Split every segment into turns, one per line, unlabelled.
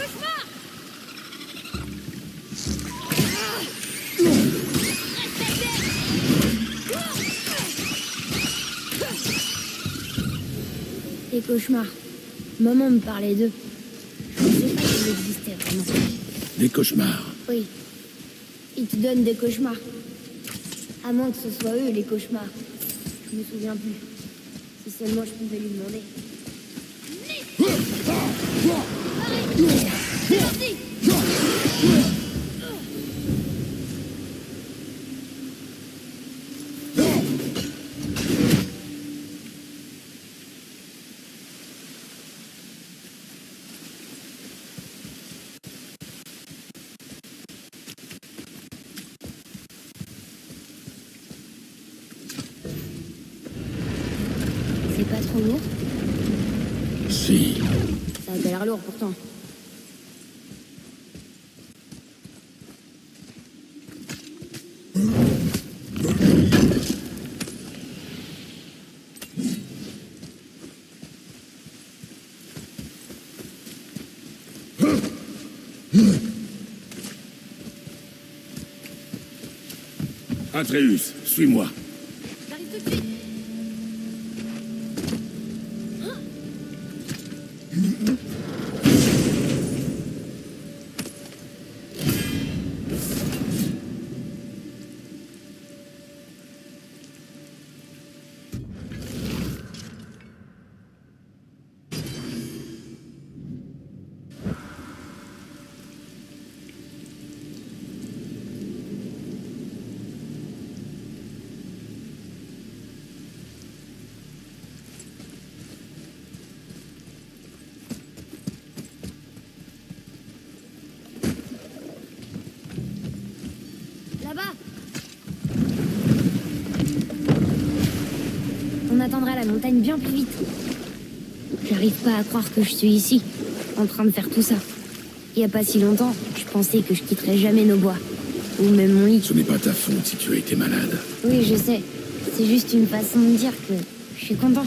cauchemar!
Les cauchemars. Maman me parlait d'eux. Je ne sais pas s'ils existaient vraiment.
Des cauchemars.
Oui. Ils te donnent des cauchemars. À moins que ce soit eux, les cauchemars. Je me souviens plus. Si seulement je pouvais lui demander.
C'est parti!
C'est pas trop lourd?
Si.
Ça a pas l'air lourd pourtant.
Atreus, suis-moi.
J'arrive tout de suite.
Là-bas! On attendra la montagne bien plus vite. J'arrive pas à croire que je suis ici, en train de faire tout ça. Il y a pas si longtemps, je pensais que je quitterais jamais nos bois. Ou même mon lit.
Ce n'est pas ta faute si tu as été malade.
Oui, je sais. C'est juste une façon de dire que je suis content.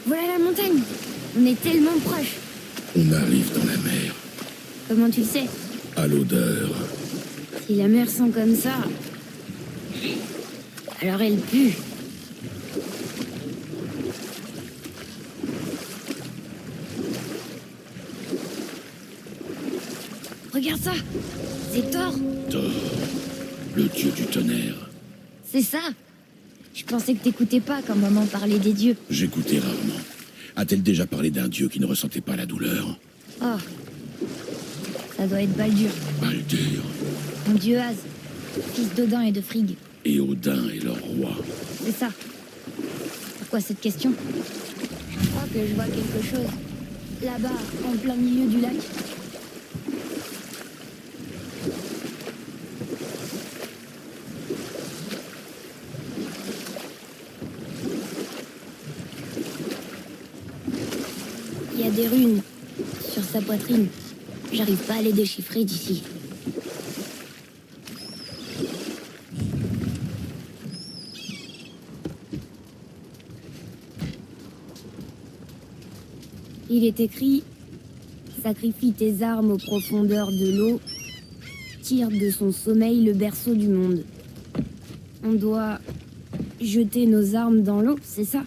Voilà la montagne. On est tellement proches.
On arrive dans la mer.
Comment tu le sais?
À l'odeur.
Si la mer sent comme ça, alors elle pue. Regarde ça. C'est Thor.
Thor, le dieu du tonnerre.
C'est ça. Je pensais que t'écoutais pas quand maman parlait des dieux.
J'écoutais rarement. A-t-elle déjà parlé d'un dieu qui ne ressentait pas la douleur?
Oh. Ça doit être Baldur.
Baldur.
Mon dieu Az. Fils d'Odin et de Frigg.
Et Odin est leur roi.
C'est ça. Pourquoi cette question? Je crois que je vois quelque chose. Là-bas, en plein milieu du lac. Il y a des runes sur sa poitrine. J'arrive pas à les déchiffrer d'ici. Il est écrit « Sacrifie tes armes aux profondeurs de l'eau, tire de son sommeil le berceau du monde. » On doit jeter nos armes dans l'eau, c'est ça?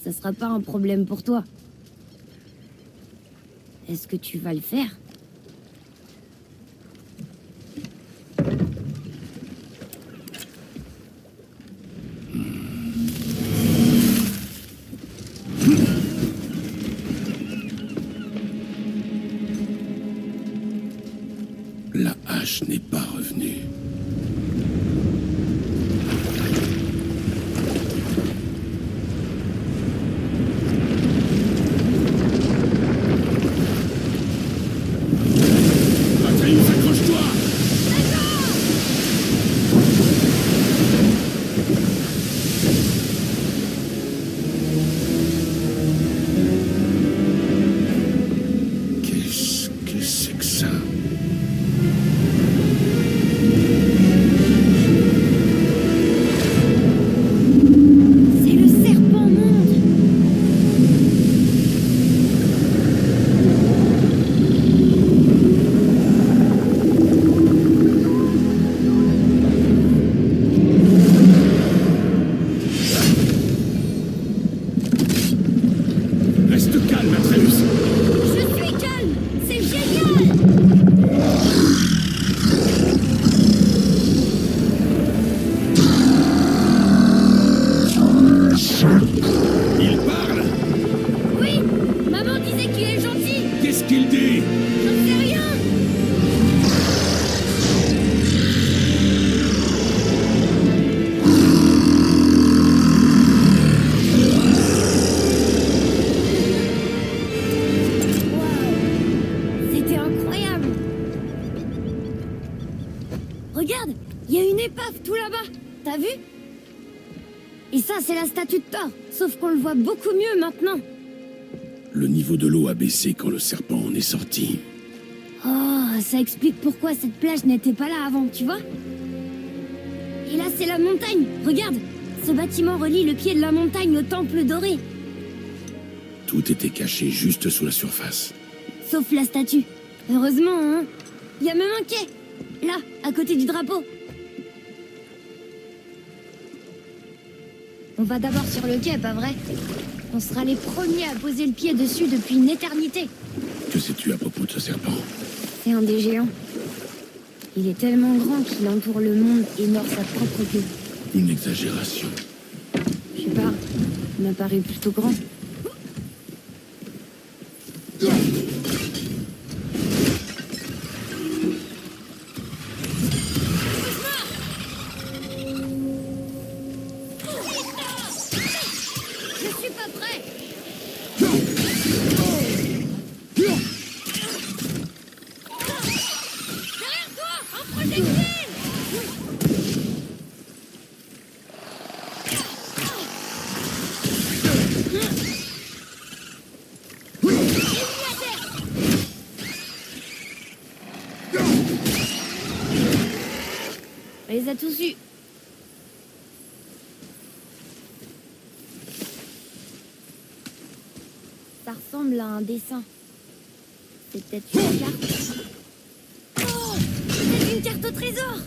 Ça sera pas un problème pour toi. Est-ce que tu vas le faire?
La hache n'est pas revenue.
Et ça, c'est la statue de Thor. Sauf qu'on le voit beaucoup mieux maintenant.
Le niveau de l'eau a baissé quand le serpent en est sorti.
Oh, ça explique pourquoi cette plage n'était pas là avant, tu vois? Et là, c'est la montagne. Regarde, ce bâtiment relie le pied de la montagne au temple doré.
Tout était caché juste sous la surface.
Sauf la statue. Heureusement, hein. Il y a même un quai. Là, à côté du drapeau. On va d'abord sur le quai, pas vrai? On sera les premiers à poser le pied dessus depuis une éternité.
Que sais-tu à propos de ce serpent?
C'est un des géants. Il est tellement grand qu'il entoure le monde et mord sa propre queue.
Une exagération.
Je sais pas, il m'apparaît plutôt grand. Je suis pas prêt. Derrière toi, en projectile. On les a tous eus. Ça ressemble à un dessin. C'est peut-être une carte. Oh, c'est une carte au trésor.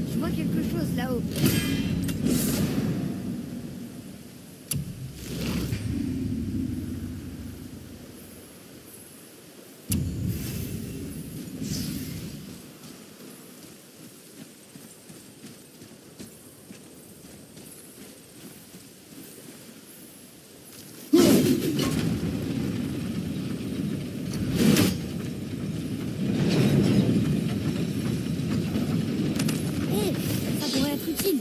Je vois quelque chose là-haut. Hé, ça pourrait être utile.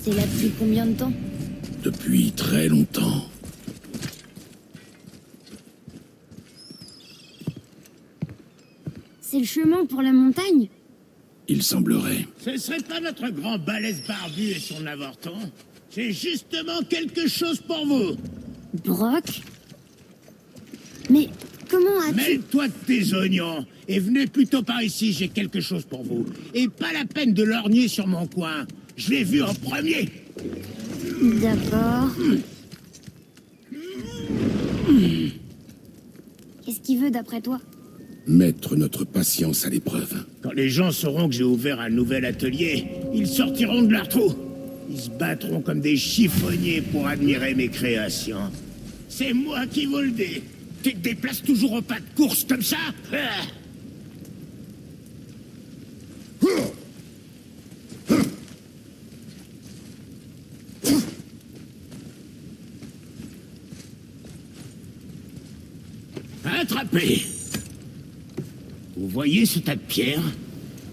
C'est là depuis combien de temps?
Depuis très longtemps.
C'est le chemin pour la montagne?
Il semblerait.
Ce serait pas notre grand balèze barbu et son avorton? J'ai justement quelque chose pour vous.
Brock? Mais comment as-tu...
Mêle-toi de tes oignons et venez plutôt par ici, j'ai quelque chose pour vous. Et pas la peine de lorgner sur mon coin. Je l'ai vu en premier.
D'accord. Qu'est-ce qu'il veut d'après toi?
Mettre notre patience à l'épreuve.
Quand les gens sauront que j'ai ouvert un nouvel atelier, ils sortiront de leur trou. Ils se battront comme des chiffonniers pour admirer mes créations. C'est moi qui vous le dis. Tu te déplaces toujours au pas de course comme ça? Ah. Attrapé. Vous voyez ce tas de pierres?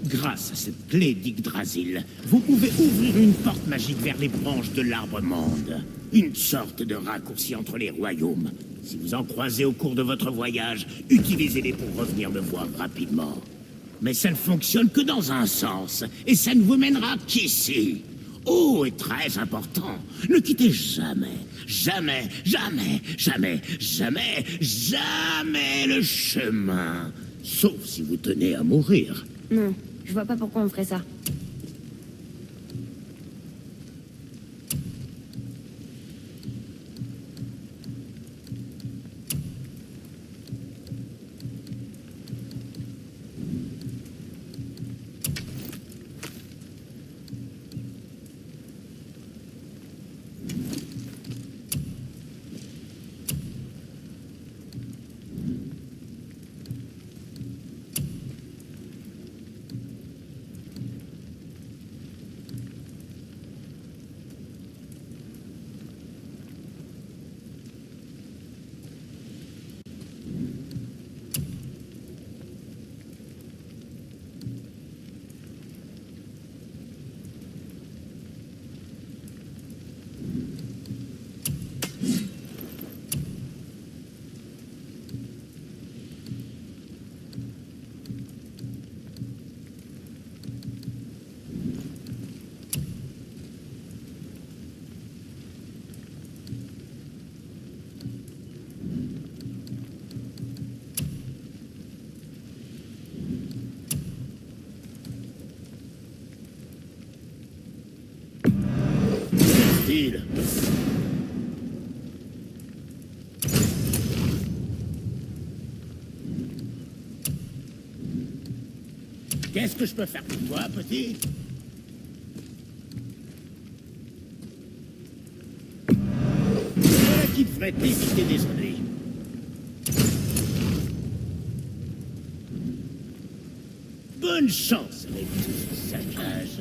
Grâce à cette clé d'Yggdrasil, vous pouvez ouvrir une porte magique vers les branches de l'arbre monde. Une sorte de raccourci entre les royaumes. Si vous en croisez au cours de votre voyage, utilisez-les pour revenir me voir rapidement. Mais ça ne fonctionne que dans un sens, et ça ne vous mènera qu'ici. Oh, et très important, ne quittez jamais, jamais, jamais, jamais, jamais, jamais le chemin. Sauf si vous tenez à mourir.
Non, je vois pas pourquoi on ferait ça.
Style. Qu'est-ce que je peux faire pour toi, petit? Voilà qui devrait t'éviter des ennuis. Bonne chance avec tout ce saccage.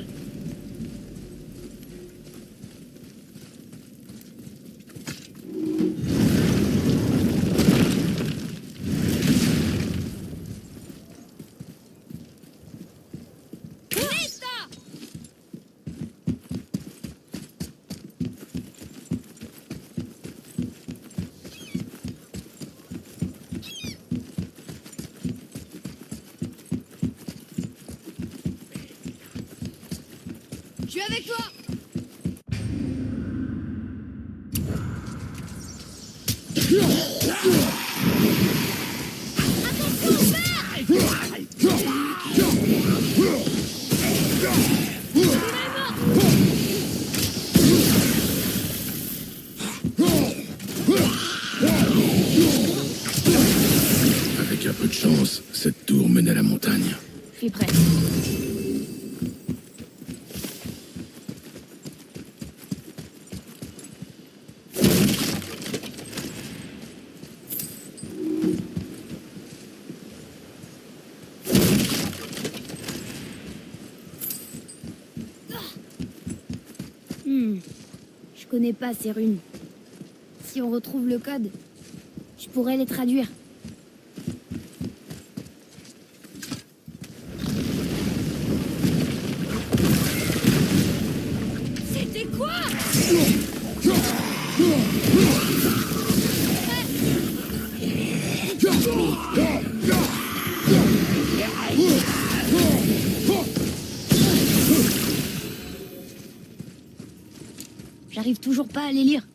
Je suis avec toi.
Avec un peu de chance, cette tour mène à la montagne.
Je suis prêt. Je connais pas ces runes. Si on retrouve le code, je pourrais les traduire.
C'était quoi?
J'arrive toujours pas à les lire.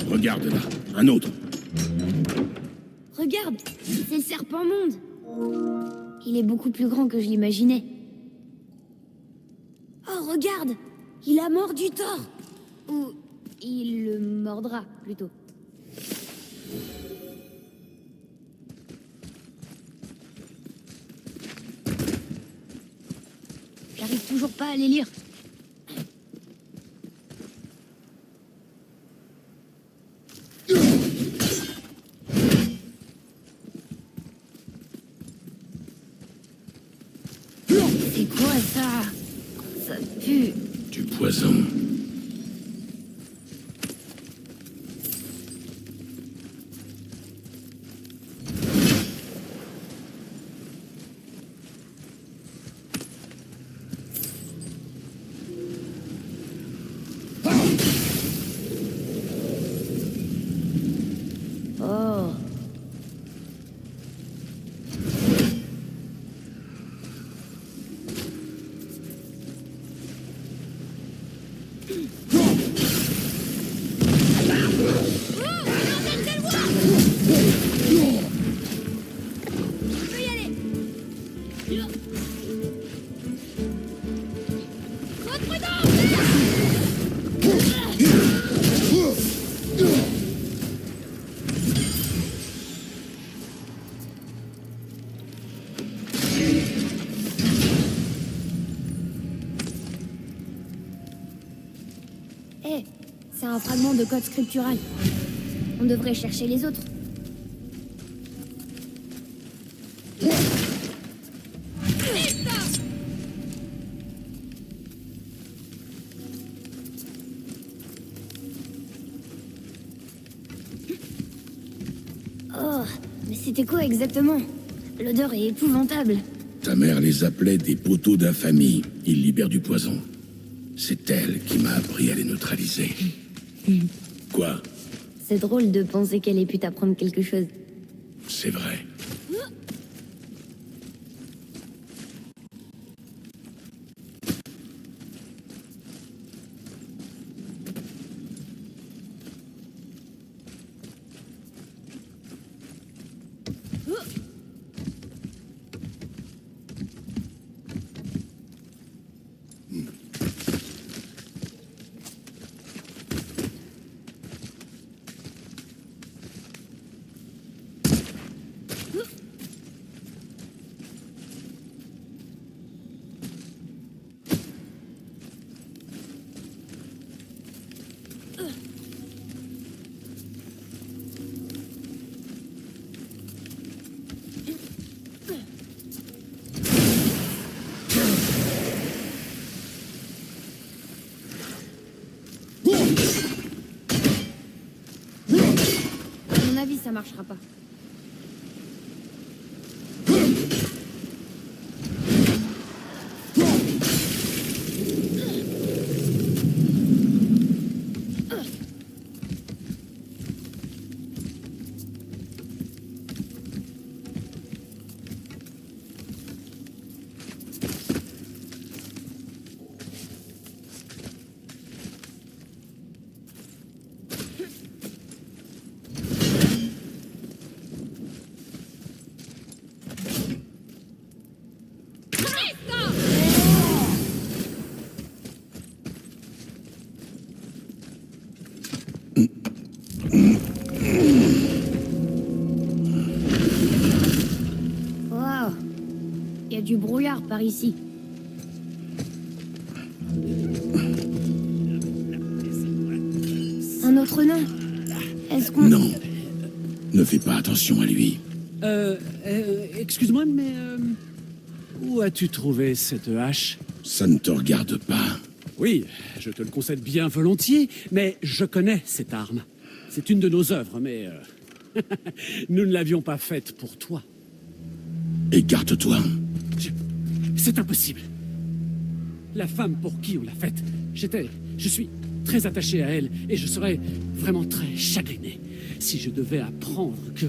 Regarde là, un autre.
Regarde, c'est le serpent monde. Il est beaucoup plus grand que je l'imaginais. Oh, regarde, il a mordu Thor. Ou il le mordra, plutôt. J'arrive toujours pas à les lire. C'est quoi ça? Ça pue.
Du poison.
un fragment de code scriptural. On devrait chercher les autres. Oh, mais c'était quoi exactement? L'odeur est épouvantable.
Ta mère les appelait des poteaux d'infamie. Ils libèrent du poison. C'est elle qui m'a appris à les neutraliser. Quoi?
C'est drôle de penser qu'elle ait pu t'apprendre quelque chose.
C'est vrai.
À mon avis, ça marchera pas. Waouh, il y a du brouillard par ici. Un autre nom? Est-ce qu'on...
Non. Ne fais pas attention à lui.
Excuse-moi, mais où as-tu trouvé cette hache?
Ça ne te regarde pas.
Oui, je te le concède bien volontiers, mais je connais cette arme. C'est une de nos œuvres, mais nous ne l'avions pas faite pour toi.
Écarte-toi.
C'est impossible. La femme pour qui on l'a faite, je suis très attaché à elle, et je serais vraiment très chagriné si je devais apprendre que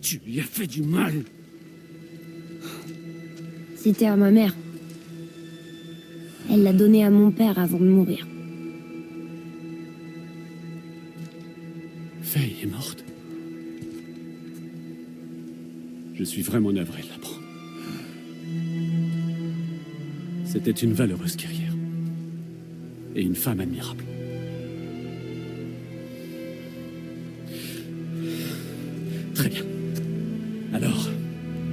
tu lui as fait du mal.
C'était à ma mère. Elle l'a donné à mon père avant de mourir.
Faye est morte. Je suis vraiment navré de l'apprendre. C'était une valeureuse guerrière. Et une femme admirable. Très bien. Alors,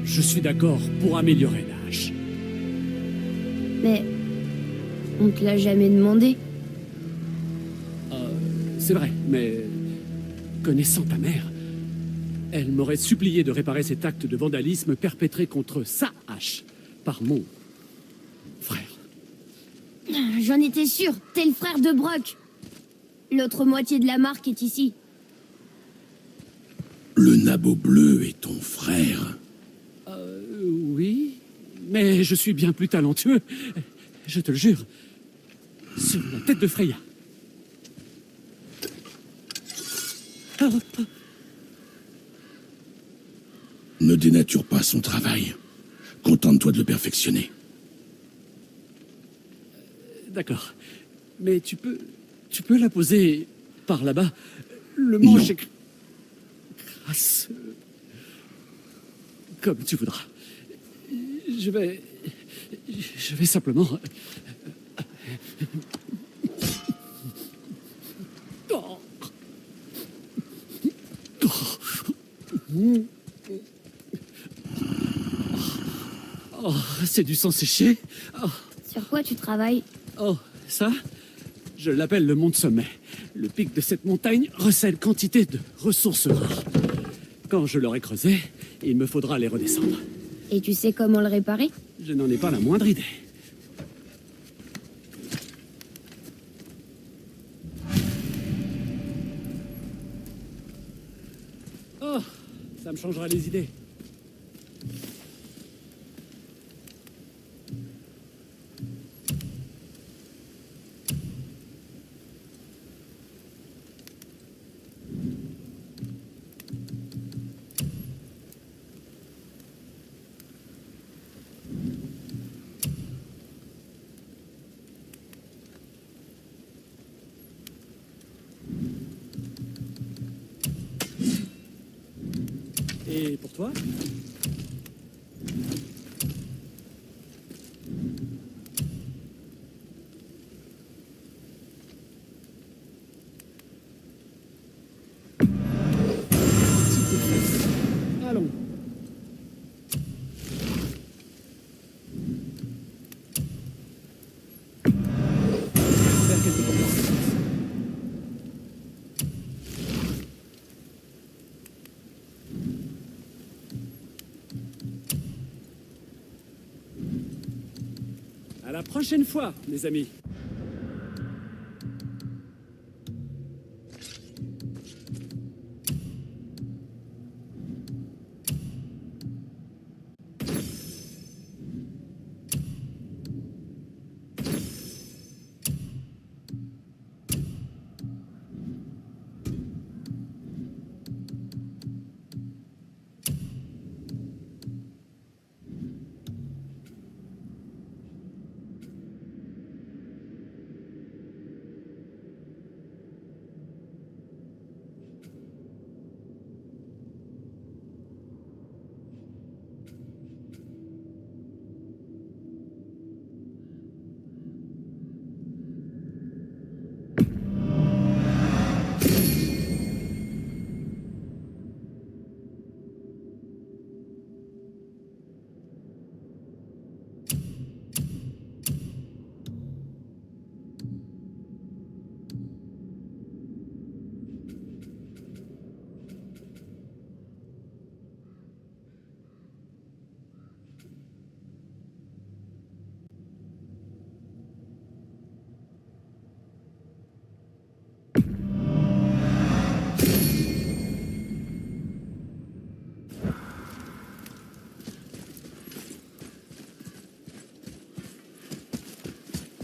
je suis d'accord pour améliorer la hache.
Mais... on te l'a jamais demandé.
C'est vrai, mais... connaissant ta mère, elle m'aurait supplié de réparer cet acte de vandalisme perpétré contre sa hache par mon frère.
J'en étais sûr, t'es le frère de Brock. L'autre moitié de la marque est ici.
Le nabot bleu est ton frère.
Oui, mais je suis bien plus talentueux, je te le jure. Sur la tête de Freya.
Ne dénature pas son travail. Contente-toi de le perfectionner.
D'accord. Mais tu peux la poser par là-bas. Le manche
Non.
est crasseux. Comme tu voudras. Je vais simplement... Oh. Oh, c'est du sang séché. Oh.
Sur quoi tu travailles?
Oh, ça, Je l'appelle le mont de sommet. Le pic de cette montagne recèle quantité de ressources rares. Quand je l'aurai creusé, il me faudra les redescendre.
Et tu sais comment le réparer?
Je n'en ai pas la moindre idée. Oh, ça me changera les idées. Et pour toi? Allons. Faire quelques commentaires. À la prochaine fois, mes amis.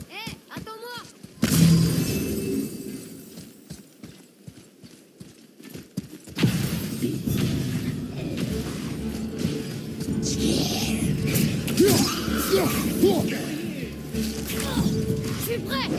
Hé, attends-moi! Je suis prêt!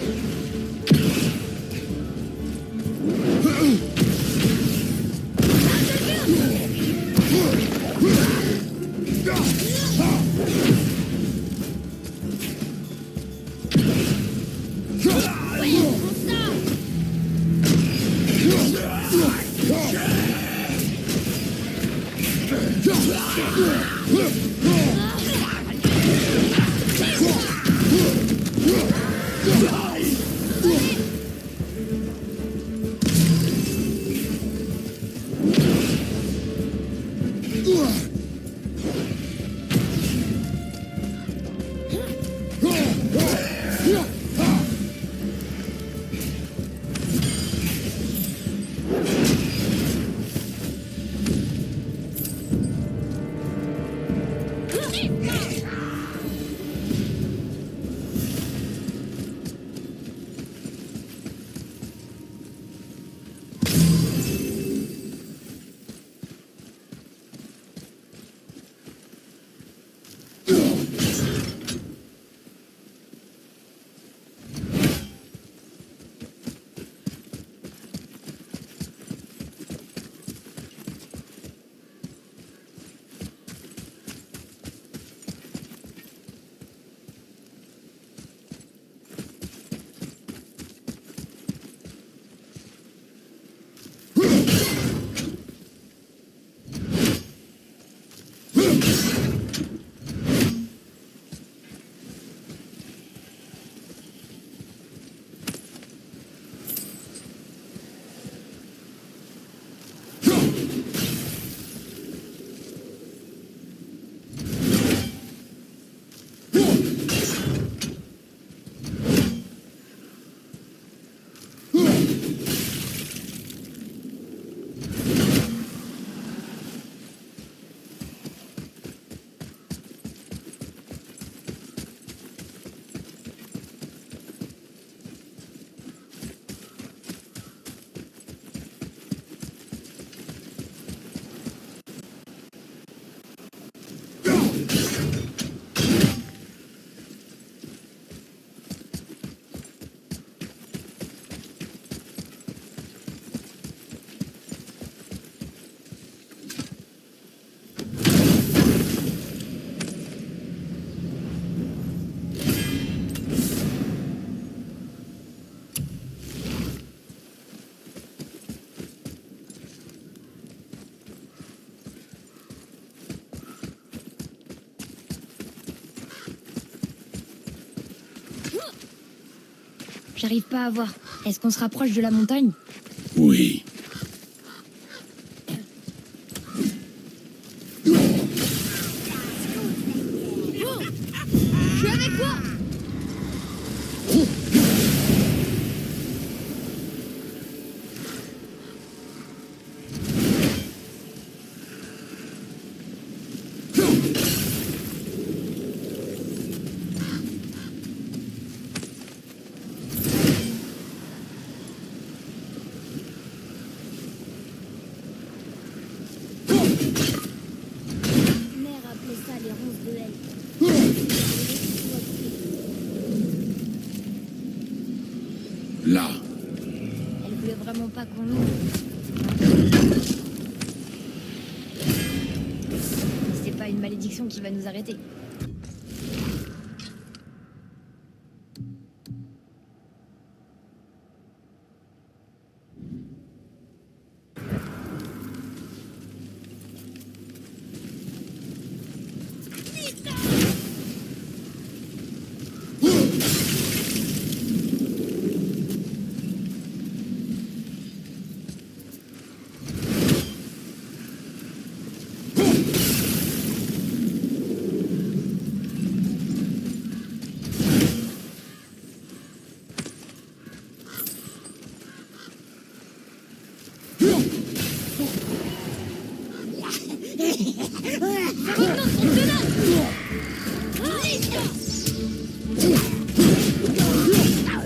J'arrive pas à voir. Est-ce qu'on se rapproche de la montagne?
Oui.
Je suis avec toi.
Mère appelait ça les ronces de haine.
Là.
Elle voulait vraiment pas qu'on l'ouvre. Mais c'est pas une malédiction qui va nous arrêter.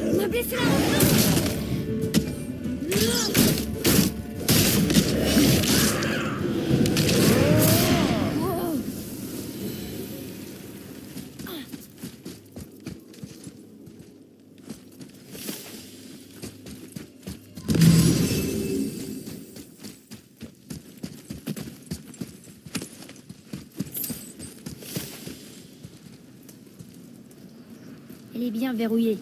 On m'a blessé la hanche.
Elle est bien verrouillée.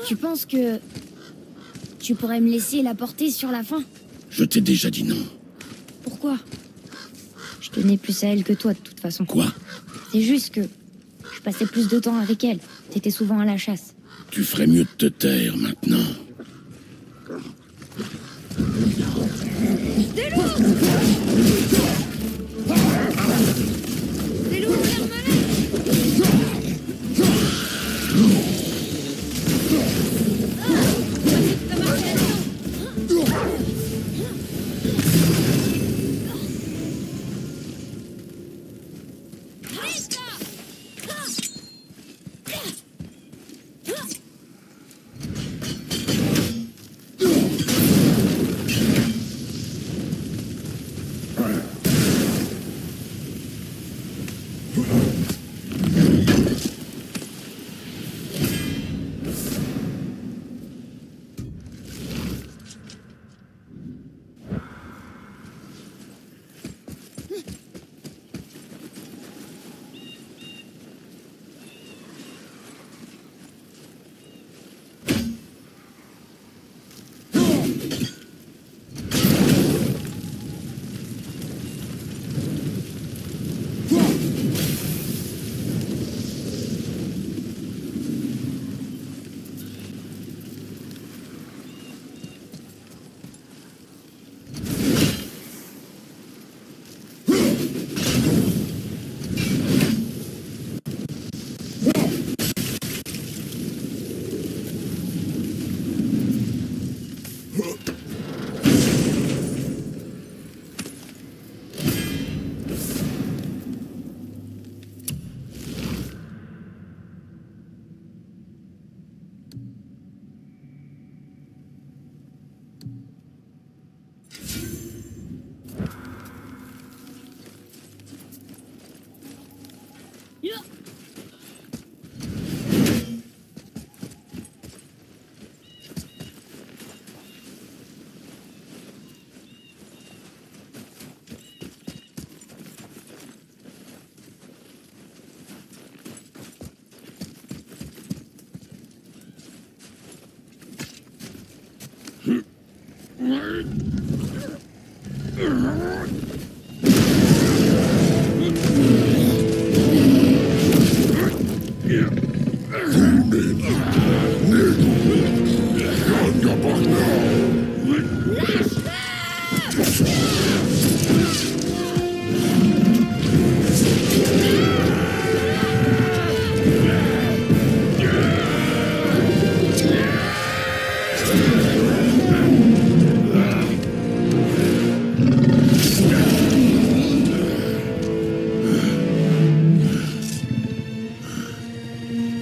Tu penses que tu pourrais me laisser la porter sur la fin?
Je t'ai déjà dit non.
Pourquoi? Je tenais plus à elle que toi, de toute façon.
Quoi?
C'est juste que je passais plus de temps avec elle. T'étais souvent à la chasse.
Tu ferais mieux de te taire maintenant.
Des loups, permanents.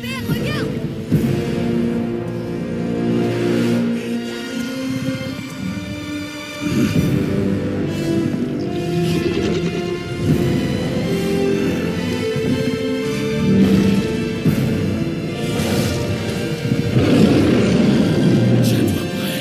Père, regarde!
Tiens-toi prêt.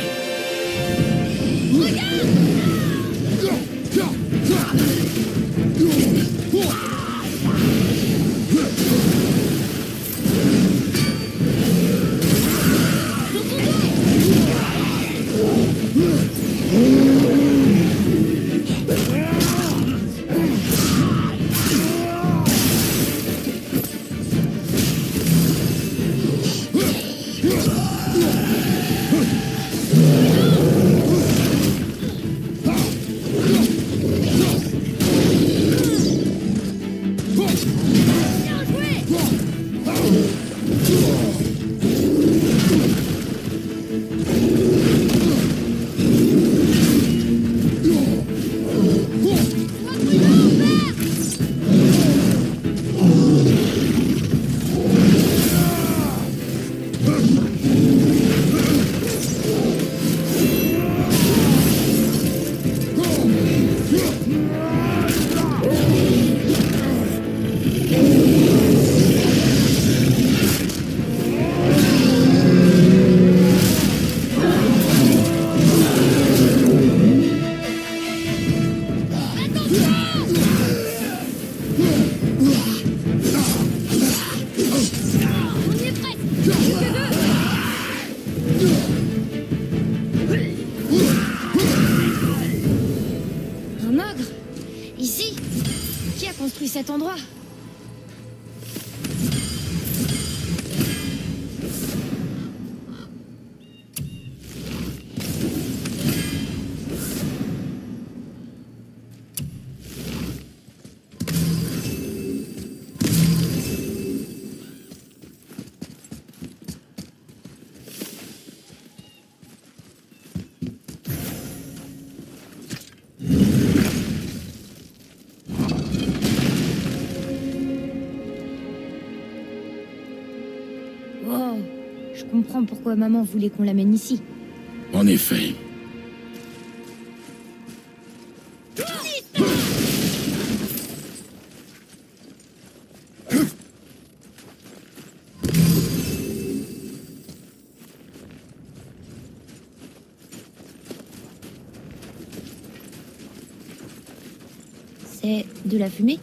Bien joué! On y est presque! Plus que deux!
Un ogre? Ici? Qui a construit cet endroit? Wow, je comprends pourquoi maman voulait qu'on l'amène ici.
En effet.
C'est de la fumée?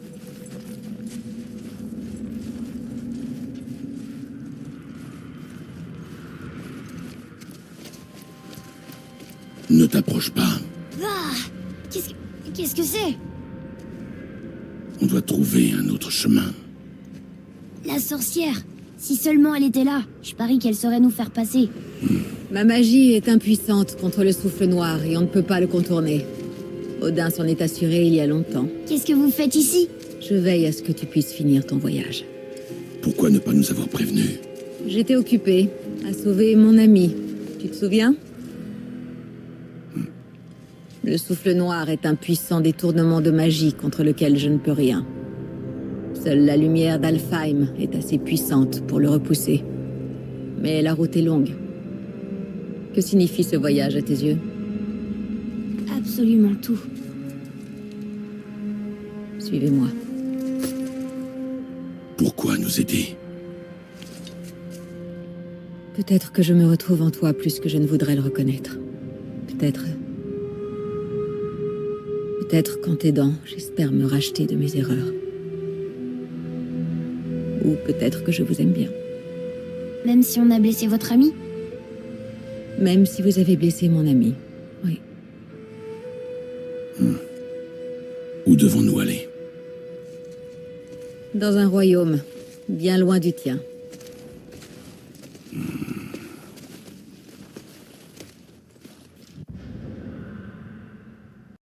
Ne t'approche pas.
Ah! Qu'est-ce que c'est?
On doit trouver un autre chemin.
La sorcière! Si seulement elle était là, je parie qu'elle saurait nous faire passer.
Ma magie est impuissante contre le souffle noir et on ne peut pas le contourner. Odin s'en est assuré il y a longtemps.
Qu'est-ce que vous faites ici?
Je veille à ce que tu puisses finir ton voyage.
Pourquoi ne pas nous avoir prévenus?
J'étais occupée à sauver mon ami. Tu te souviens? Le souffle noir est un puissant détournement de magie contre lequel je ne peux rien. Seule la lumière d'Alfheim est assez puissante pour le repousser. Mais la route est longue. Que signifie ce voyage à tes yeux?
Absolument tout.
Suivez-moi.
Pourquoi nous aider?
Peut-être que je me retrouve en toi plus que je ne voudrais le reconnaître. Peut-être... Peut-être qu'en t'aidant, j'espère me racheter de mes erreurs. Ou peut-être que je vous aime bien.
Même si on a blessé votre ami?
Même si vous avez blessé mon ami. Oui.
Où devons-nous aller?
Dans un royaume, bien loin du tien.